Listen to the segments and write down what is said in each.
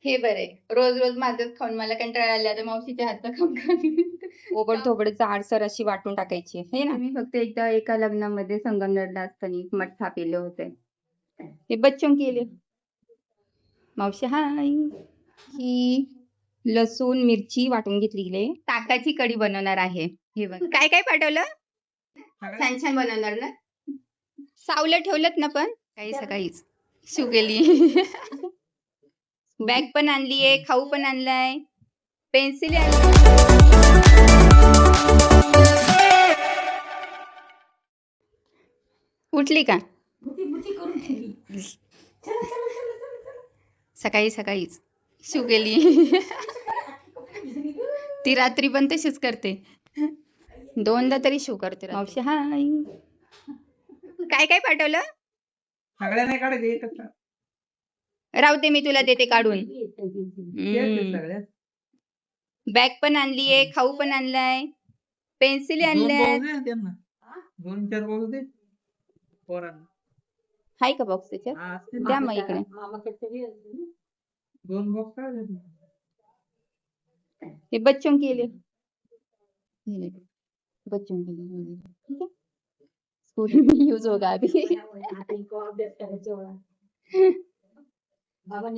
हे बरे रोज रोज माझंच खाऊन मला कंटाळा आला तर मावशीच्या हातचं खाऊन खाऊन ओबड-धोबड जाडसर अशी वाटून टाकायची हे ना. मी फक्त एकदा एका लग्नामध्ये संगमनेरला असताना मठ्ठा पिले होते. हे बच्चों के लिए. मावशी हाय. ही लसूण मिरची वाटून घेतलेली आहे. ताकाची कढी बनवणार आहे. हे बघ काय काय पाठवलं छान छान बनवणार ना. सावलं ठेवलं ना पण काही सकाळीच शिव केली. बॅग पण आणलीये, खाऊ पण आणलाय, पेन्सिल आणली. उठली का? सकाळी सकाळीच शिव केली. ती रात्री पण तशीच करते. दोनदा तरी शिव करते मावशी हाय. काय काय पाठवलं सगळ्या नाही काढायचे एकच राहू दे मी तुला देते काढून. सगळ्या बॅग पण आणलीये, खाऊ पण आणलाय, पेन्सिल आणल्यात. त्यांना 2-4 बघू दे पोरांना. हाय का बॉक्स त्याच्यात? हा, असतील द्या ना. मग इकडे. 2 बॉक्स काढले. हे बच्चों के लिए. बच्चों के लिए ठीक है. स्कूल में यूज होगा अभी.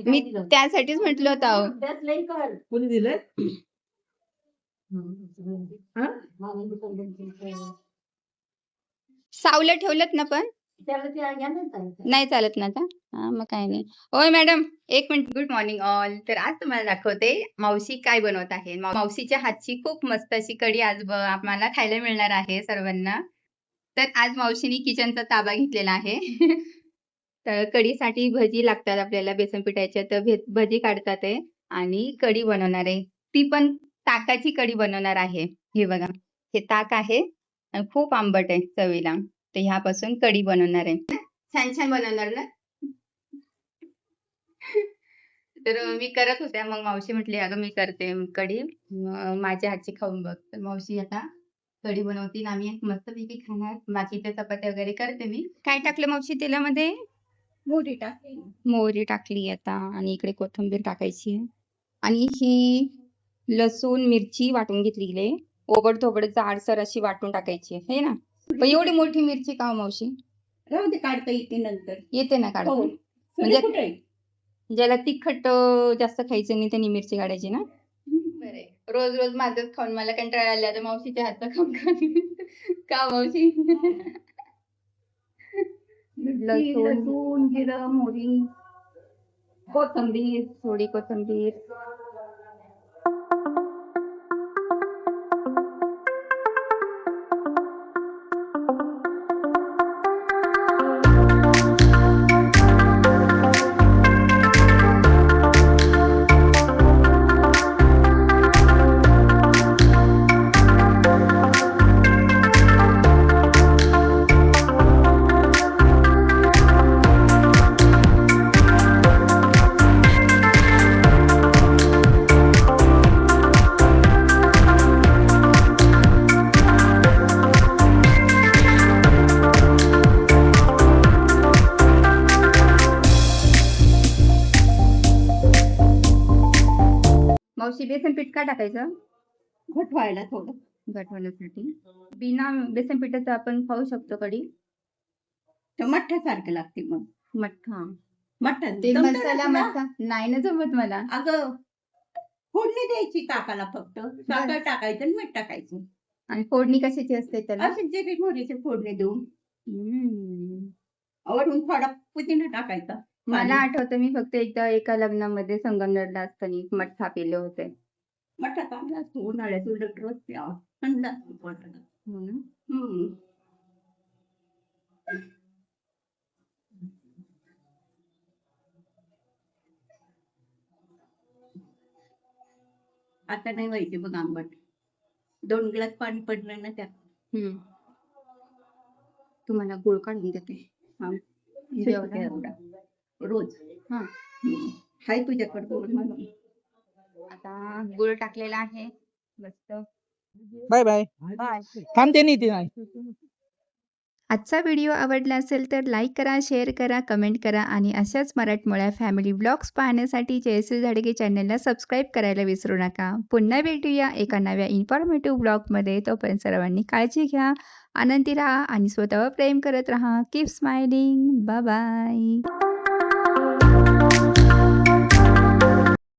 मी त्यासाठीच म्हटलं होतं अहो. कोणी दिलंय? सावलं ठेवलं ना पण नाही चालत ना आता. हा मग काय नाही. ओय मॅडम एक मिनिट. Good morning all. तर आज तुम्हाला दाखवते मावशी काय बनवत आहे. मावशीच्या हातची खूप मस्त अशी कढी आज आम्हाला खायला मिळणार आहे सर्वांना. तर आज मावशीने किचनचा ताबा घेतलेला आहे. तर कढीसाठी भजी लागतात आपल्याला बेसन पिठाच्या. तर भजी काढतात आहे आणि कढी बनवणार आहे. ती पण ताकाची कढी बनवणार आहे. हे बघा हे ताक आहे आणि खूप आंबट आहे चवीला. तर ह्यापासून कढी बनवणार आहे. छान छान बनवणार ना. तर मी करत होत्या मग मावशी म्हटली अगं मी करते कढी माझ्या हातची खाऊन बघ. तर मावशी आता कढी बनवतील आम्ही मस्तपैकी खाणार. बाकीच्या चपात्या वगैरे करते मी. काय टाकलं मावशी तेलामध्ये? मोहरी टाकली. मोहरी टाकली आता आणि इकडे कोथिंबीर टाकायची आहे. आणि ही लसूण मिरची वाटून घेतलेली आहे. ओबड-धोबड जाडसर अशी वाटून टाकायची आहे हे ना. पण एवढी मोठी मिरची का हो मावशी? राहू दे काढता येते नंतर. येते ना काढता. हो. म्हणजे कुठे आहे? ज्याला तिखट जास्त खायचं नाही त्यांनी मिरची काढायची ना. बरे रोज रोज माझंच खाऊन मला कंटाळा आला तर मावशीच्या हातचं खाऊन खाऊन का मावशी. लसूण जिरं मोहरी कोथिंबीर थोडी कोथिंबीर. मावशी बेसन पीठ का टाकायचं? घट व्हायला थोडं. घट होण्यासाठी. बिना बेसन पिठाचं आपण खाऊ शकतो कढी. तर मठ्ठ्यासारखं लागते मग. मठ्ठा मठ्ठा ते मसाला मठ्ठा नाही ना जमत मला. अगं फोडणी द्यायची ताकाला फक्त. साखर टाकायचं आणि मीठ टाकायचं. आणि फोडणी कशाची असते त्याला? अशी जिरे मोहरीची फोडणी देऊन वरून थोडा पुदिना टाकायचा. मला आठवतं मी फक्त एकदा एका लग्नामध्ये संगमनेरला असताना मठ्ठा पिले होते. मठ्ठा चांगला असतो उन्हाळ्यात उलट रोज प्यावा. थंड असतो पोटाला. हो ना. आता नाही व्हायचे बघ आंबट. 2 ग्लास पाणी पडलं ना त्यात. तुम्हाला गुळ काढून देते. हा. जेवढा? एवढा. रोज. हा. हाय तुझ्याकडे गोड म्हणून. आता गुळ टाकलेला आहे मस्त. Bye bye. बाय. थांबते नाही ती नाही. आजचा व्हिडिओ आवडला असेल तर लाईक करा, शेअर करा, कमेंट करा आणि अशाच मराठमोळ्या फॅमिली ब्लॉग्स पाहण्यासाठी जयश्री झाडगे चॅनलला सबस्क्राईब करायला विसरू नका. पुन्हा भेटूया एका नव्या इन्फॉर्मेटिव्ह ब्लॉगमध्ये. तोपर्यंत सर्वांनी काळजी घ्या, आनंदी राहा आणि स्वतःवर प्रेम करत राहा. Keep smiling. Bye bye.